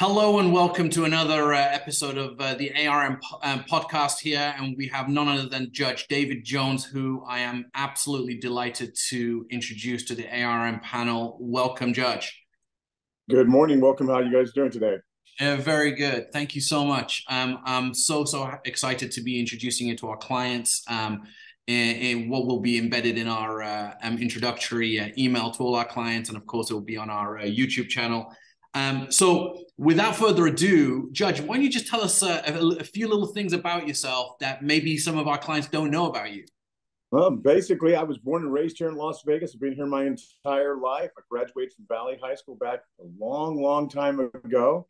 Hello and welcome to another episode of the ARM podcast here. And we have none other than Judge David Jones, who I am absolutely delighted to introduce to the ARM panel. Welcome, Judge. Good morning. Welcome. How are you guys doing today? Very good. Thank you so much. I'm so excited to be introducing you to our clients in what will be embedded in our introductory email to all our clients. And of course, it will be on our YouTube channel. So without further ado, Judge, why don't you just tell us a few little things about yourself that maybe some of our clients don't know about you? Well, basically, I was born and raised here in Las Vegas. I've been here my entire life. I graduated from Valley High School back a long, long time ago,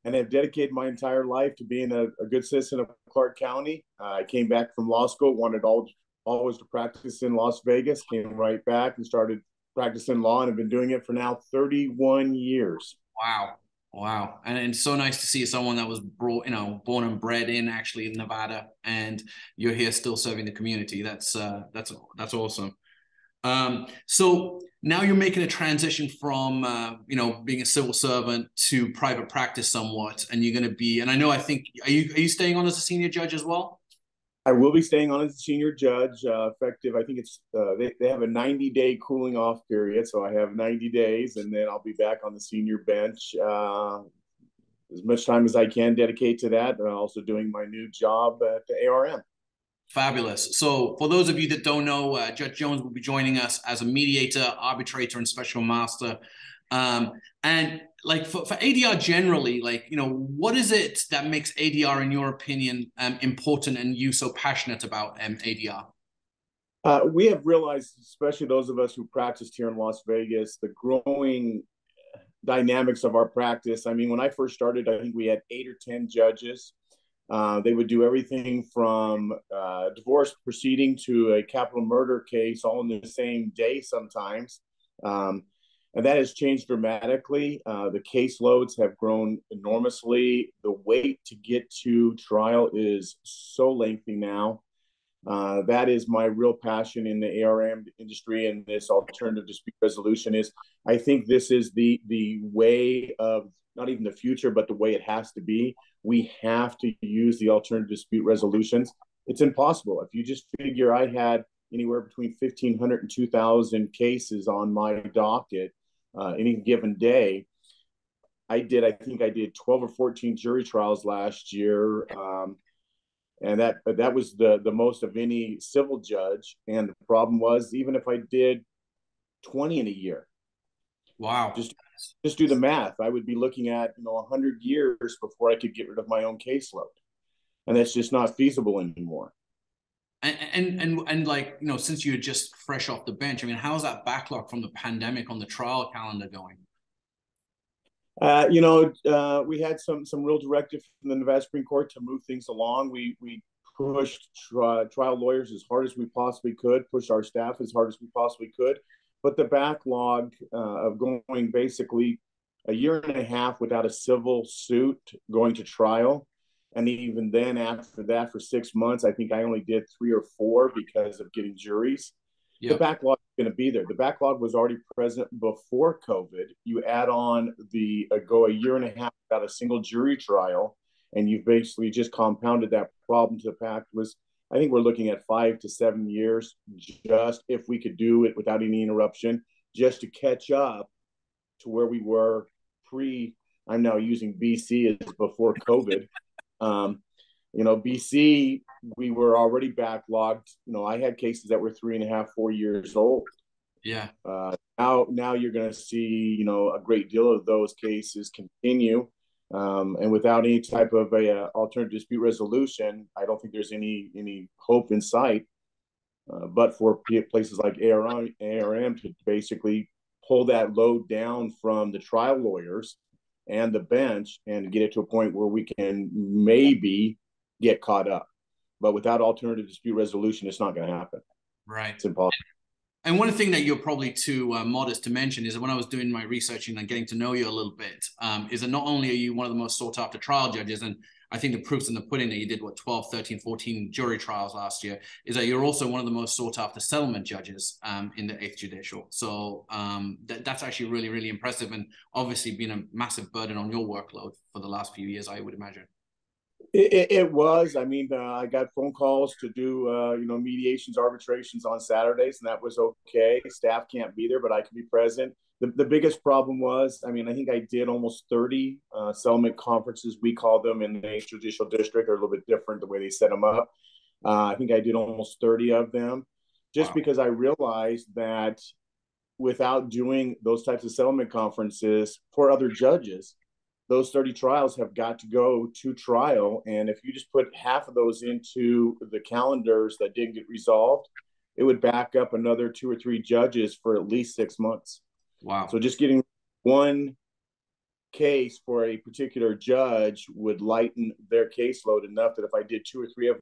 and have dedicated my entire life to being a good citizen of Clark County. I came back from law school, wanted always to practice in Las Vegas, came right back and started practicing law, and have been doing it for now 31 years. Wow. Wow. And it's so nice to see someone that was born and bred in actually in Nevada, and you're here still serving the community. That's awesome. So now you're making a transition from being a civil servant to private practice somewhat, and you're going to be, and I think, are you staying on as a senior judge as well? I will be staying on as a senior judge, effective. I think they have a 90-day cooling off period, so I have 90 days, and then I'll be back on the senior bench as much time as I can dedicate to that. Also doing my new job at the ARM. Fabulous. So, for those of you that don't know, Judge Jones will be joining us as a mediator, arbitrator, and special master. And like for ADR generally, what is it that makes ADR, in your opinion, important and you so passionate about ADR? We have realized, especially those of us who practiced here in Las Vegas, the growing dynamics of our practice. I mean, when I first started, I think we had 8 or 10 judges. They would do everything from divorce proceeding to a capital murder case all in the same day sometimes. And that has changed dramatically. The caseloads have grown enormously. The wait to get to trial is so lengthy now. That is my real passion in the ARM industry and this alternative dispute resolution is I think this is the way of not even the future, but the way it has to be. We have to use the alternative dispute resolutions. It's impossible. If you just figure I had anywhere between 1,500 and 2,000 cases on my docket any given day, I think I did 12 or 14 jury trials last year. And that was the most of any civil judge. And the problem was, even if I did 20 in a year, Wow. just do the math. I would be looking at 100 years before I could get rid of my own caseload, and that's just not feasible anymore. And since you're just fresh off the bench, I mean, how's that backlog from the pandemic on the trial calendar going? We had some real directive from the Nevada Supreme Court to move things along. We pushed trial lawyers as hard as we possibly could, pushed our staff as hard as we possibly could. But the backlog of going basically a year and a half without a civil suit going to trial, and even then after that for 6 months, I think I only did 3 or 4 because of getting juries. The Yeah. backlog is going to be there. The backlog was already present before COVID. You add on the go a year and a half without a single jury trial, and you've basically just compounded that problem to the fact was I think we're looking at 5 to 7 years just if we could do it without any interruption, just to catch up to where we were pre. I'm now using BC as before COVID. BC, we were already backlogged. I had cases that were 3.5, 4 years old. Yeah. Now you're going to see, a great deal of those cases continue. And without any type of a alternative dispute resolution, I don't think there's any hope in sight. But for places like ARM to basically pull that load down from the trial lawyers and the bench and get it to a point where we can maybe get caught up. But without alternative dispute resolution, it's not going to happen. Right. It's impossible. And one thing that you're probably too modest to mention is that when I was doing my researching and getting to know you a little bit, is that not only are you one of the most sought after trial judges, and I think the proof's in the pudding that you did, 12, 13, 14 jury trials last year, is that you're also one of the most sought after settlement judges in the 8th Judicial. So that's actually really, really impressive, and obviously been a massive burden on your workload for the last few years, I would imagine. It was. I mean, I got phone calls to do, mediations, arbitrations on Saturdays, and that was okay. Staff can't be there, but I can be present. The biggest problem was, I mean, I think I did almost 30 settlement conferences, we call them, in the 8th Judicial District. They're a little bit different the way they set them up. I think I did almost 30 of them, just because I realized that without doing those types of settlement conferences for other judges, those 30 trials have got to go to trial. And if you just put half of those into the calendars that didn't get resolved, it would back up another 2 or 3 judges for at least 6 months. Wow. So just getting one case for a particular judge would lighten their caseload enough that if I did 2 or 3 of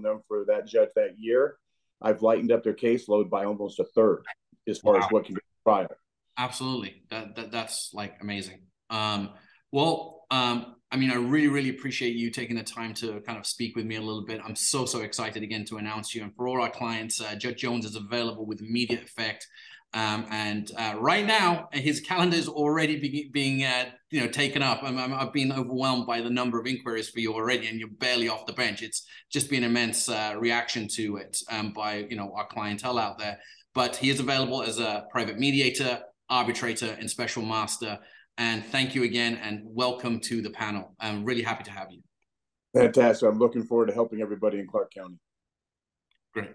them for that judge that year, I've lightened up their caseload by almost a third as far as what can go to trial. Absolutely. That's like amazing. I mean, I really, really appreciate you taking the time to kind of speak with me a little bit. I'm so excited again to announce you. And for all our clients, Judge Jones is available with immediate effect. Right now, his calendar is already being taken up. I've been overwhelmed by the number of inquiries for you already, and you're barely off the bench. It's just been immense reaction to it by our clientele out there. But he is available as a private mediator, arbitrator, and special master. And thank you again, and welcome to the panel. I'm really happy to have you. Fantastic. I'm looking forward to helping everybody in Clark County. Great.